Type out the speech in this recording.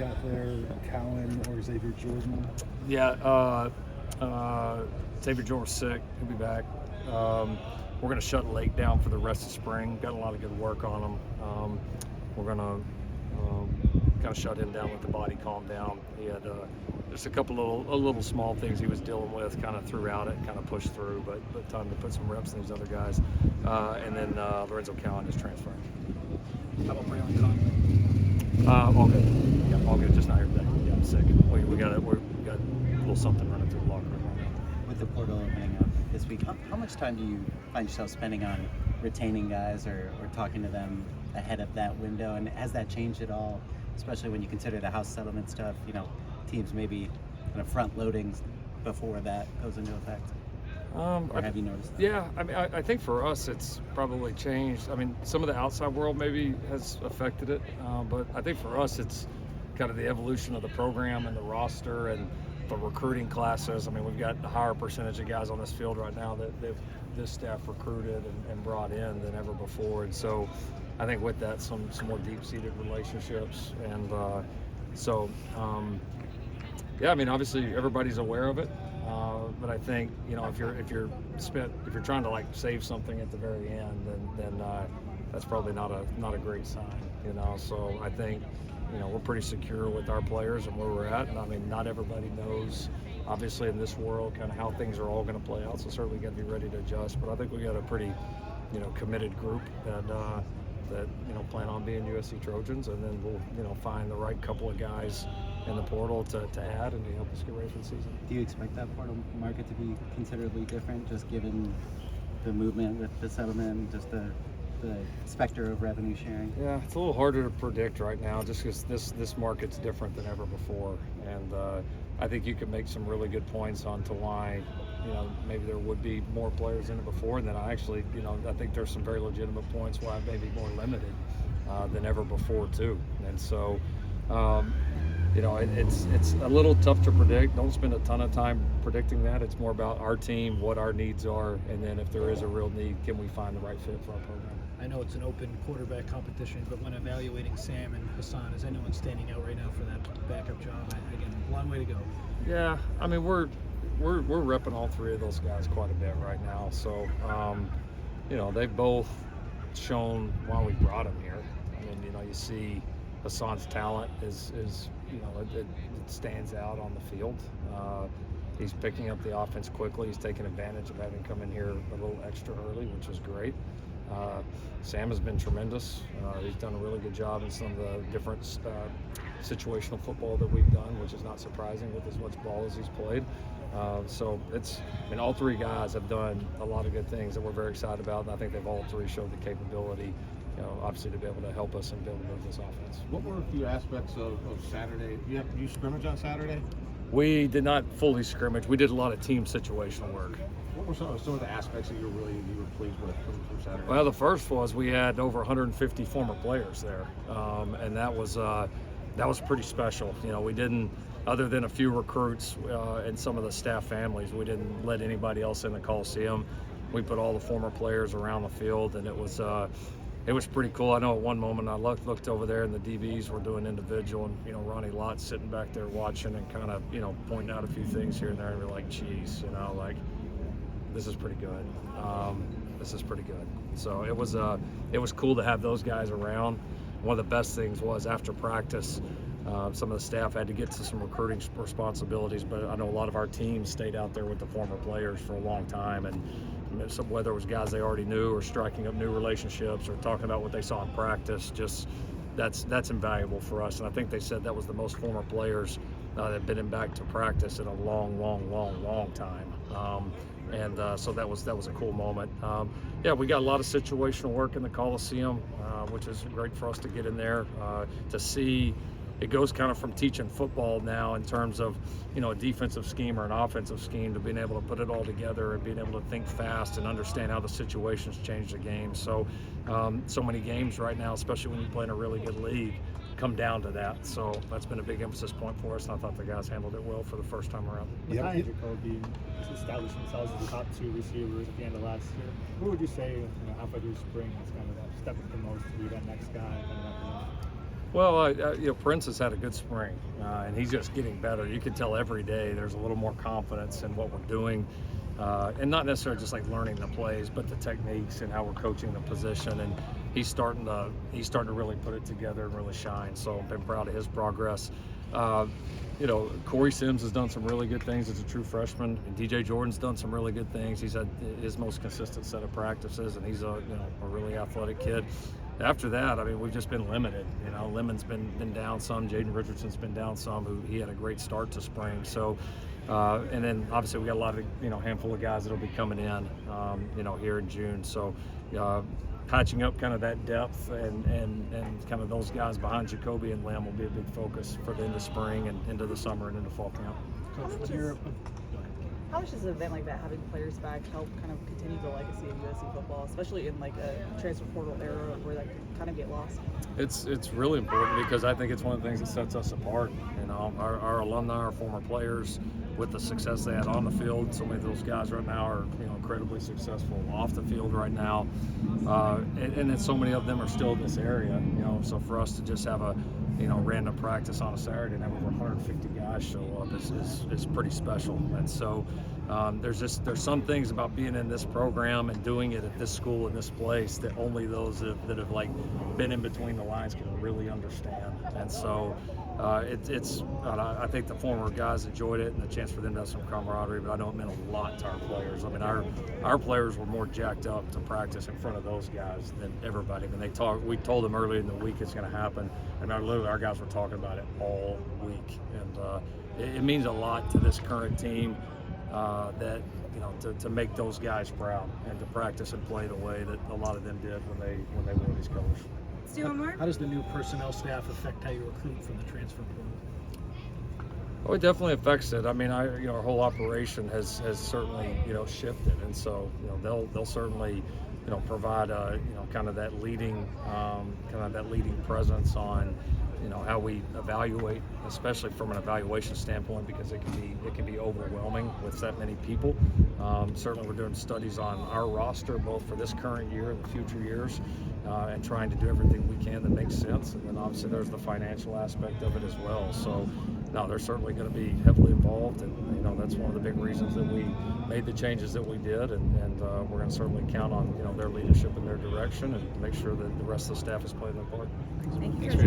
out there, Cowan or Xavier Jordan? Yeah, Xavier Jordan's sick. He'll be back. We're going to shut Lake down for the rest of spring. Got a lot of good work on him. We're going to kind of shut him down, let the body calm down. He had just a couple little small things he was dealing with, kind of throughout it, kind of pushed through, but time to put some reps in these other guys. And then Lorenzo Cowan is transferring. How about Braylon Conley? All good. Yeah, all good. Just not here today. Yeah, I'm sick. We got a little something running through the locker room right now. With the portal opening up this week, how much time do you find yourself spending on retaining guys or talking to them ahead of that window? And has that changed at all, especially when you consider the house settlement stuff? You know, teams maybe kind of front loading before that goes into effect. Or have you noticed that? Yeah, I mean, I think for us it's probably changed. I mean, some of the outside world maybe has affected it, but I think for us it's kind of the evolution of the program and the roster and the recruiting classes. I mean, we've got a higher percentage of guys on this field right now that this staff recruited and brought in than ever before, and so I think with that some more deep-seated relationships, and yeah, I mean, obviously everybody's aware of it. But I think, you know, if you're trying to like save something at the very end, then that's probably not a great sign, you know. So I think, you know, we're pretty secure with our players and where we're at. And I mean, not everybody knows, obviously, in this world, kind of how things are all going to play out. So certainly got to be ready to adjust. But I think we got a pretty, you know, committed group that you know plan on being USC Trojans, and then we'll, you know, find the right couple of guys in the portal to add and to help us get ready for the season. Do you expect that portal market to be considerably different, just given the movement with the settlement, just the specter of revenue sharing? Yeah, it's a little harder to predict right now, just because this market's different than ever before, and I think you could make some really good points onto why, you know, maybe there would be more players in it before, and then I actually, you know, I think there's some very legitimate points why it may be more limited than ever before too, and so. You know, it's a little tough to predict. Don't spend a ton of time predicting that. It's more about our team, what our needs are, and then if there is a real need, can we find the right fit for our program? I know it's an open quarterback competition, but when evaluating Sam and Hassan, is anyone standing out right now for that backup job? Again, long way to go. Yeah, I mean, we're repping all three of those guys quite a bit right now. So, you know, they've both shown why we brought them here. I mean, you know, you see Hassan's talent is you know, it stands out on the field. He's picking up the offense quickly. He's taking advantage of having come in here a little extra early, which is great. Sam has been tremendous. He's done a really good job in some of the different situational football that we've done, which is not surprising with as much ball as he's played. So I mean, all three guys have done a lot of good things that we're very excited about, and I think they've all three showed the capability, you know, obviously to be able to help us and be able to move this offense. What were a few aspects of Saturday? You scrimmage on Saturday? We did not fully scrimmage. We did a lot of team situational work. What were some of the aspects that you were pleased with from Saturday? Well, the first was we had over 150 former players there, and that was pretty special. You know, we didn't, other than a few recruits and some of the staff families, we didn't let anybody else in the Coliseum. We put all the former players around the field, and it was pretty cool. I know at one moment I looked over there and the DBs were doing individual, and, you know, Ronnie Lott's sitting back there watching and kind of, you know, pointing out a few things here and there, and we're like, geez, you know, like, this is pretty good. This is pretty good. So it was cool to have those guys around. One of the best things was after practice, some of the staff had to get to some recruiting responsibilities, but I know a lot of our teams stayed out there with the former players for a long time, and whether it was guys they already knew or striking up new relationships or talking about what they saw in practice, just that's invaluable for us. And I think they said that was the most former players that had been back to practice in a long time. So that was a cool moment. Yeah, we got a lot of situational work in the Coliseum, which is great for us to get in there to see. It goes kind of from teaching football now in terms of, you know, a defensive scheme or an offensive scheme to being able to put it all together and being able to think fast and understand how the situations change the game. So, so many games right now, especially when you play in a really good league, come down to that. So that's been a big emphasis point for us, and I thought the guys handled it well for the first time around. Behind Jacoby established themselves as the top two receivers at the end of last year, who would you say, you know, halfway through spring has kind of stepped up the most to be that next guy coming up? Well, Prince has had a good spring, and he's just getting better. You can tell every day there's a little more confidence in what we're doing, and not necessarily just like learning the plays, but the techniques and how we're coaching the position. And he's starting to really put it together and really shine. So I've been proud of his progress. Corey Sims has done some really good things as a true freshman. And DJ Jordan's done some really good things. He's had his most consistent set of practices, and he's a really athletic kid. After that, I mean, we've just been limited. Lemon's been down some. Jaden Richardson's been down some. He had a great start to spring. So, and then obviously we got a lot of handful of guys that'll be coming in, here in June. So, patching up kind of that depth and kind of those guys behind Jacoby and Lim will be a big focus for the end of spring and into the summer and into fall camp. Coach, How much does an event like that, having players back, help kind of continue the legacy of USC football, especially in like a transfer portal era where that can kind of get lost? It's really important because I think it's one of the things that sets us apart. Our alumni, our former players, with the success they had on the field. So many of those guys right now are incredibly successful off the field right now, and then so many of them are still in this area. So for us to just have a random practice on a Saturday and have over 150 guys show up is pretty special. And so there's some things about being in this program and doing it at this school in this place that only those that have like been in between the lines can really understand. And so I think the former guys enjoyed it and the chance for them to have some camaraderie, but I know it meant a lot to our players. I mean, our players were more jacked up to practice in front of those guys than everybody. When we told them earlier in the week it's going to happen, and our guys were talking about it all week. And it means a lot to this current team that to make those guys proud and to practice and play the way that a lot of them did when they wore these colors. Let's do one more. How does the new personnel staff affect how you recruit from the transfer portal? Oh, it definitely affects it. I mean, our whole operation has certainly shifted, and so they'll certainly provide kind of that leading presence on how we evaluate, especially from an evaluation standpoint, because it can be overwhelming with that many people. Certainly, we're doing studies on our roster, both for this current year and the future years, and trying to do everything we can that makes sense. And then obviously there's the financial aspect of it as well. So, no, they're certainly going to be heavily involved, and that's one of the big reasons that we made the changes that we did. And we're going to certainly count on their leadership and their direction, and make sure that the rest of the staff is playing their part. Thank you for your time.